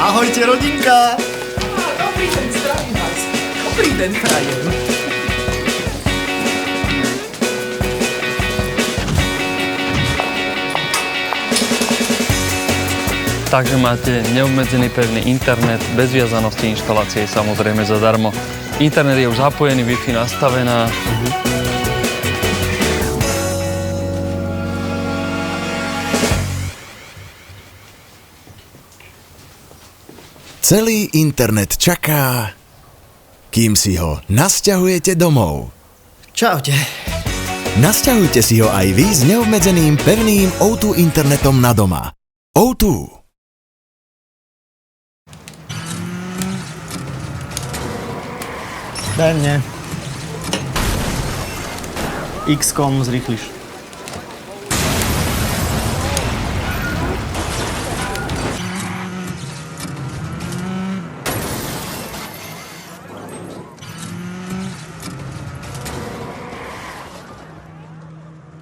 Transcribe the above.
Ahojte, rodinka! Dobrý deň, zdravím vás. Dobrý deň, prajem. Takže máte neobmedzený pevný internet, bez viazanosti inštalácie samozrejme zadarmo. Internet je už zapojený, Wi-Fi nastavená. Celý internet čaká, kým si ho nasťahujete domov. Čaute. Nasťahujte si ho aj vy s neobmedzeným pevným O2 internetom na doma. O2. Daj mne. X-kom zrýchliš.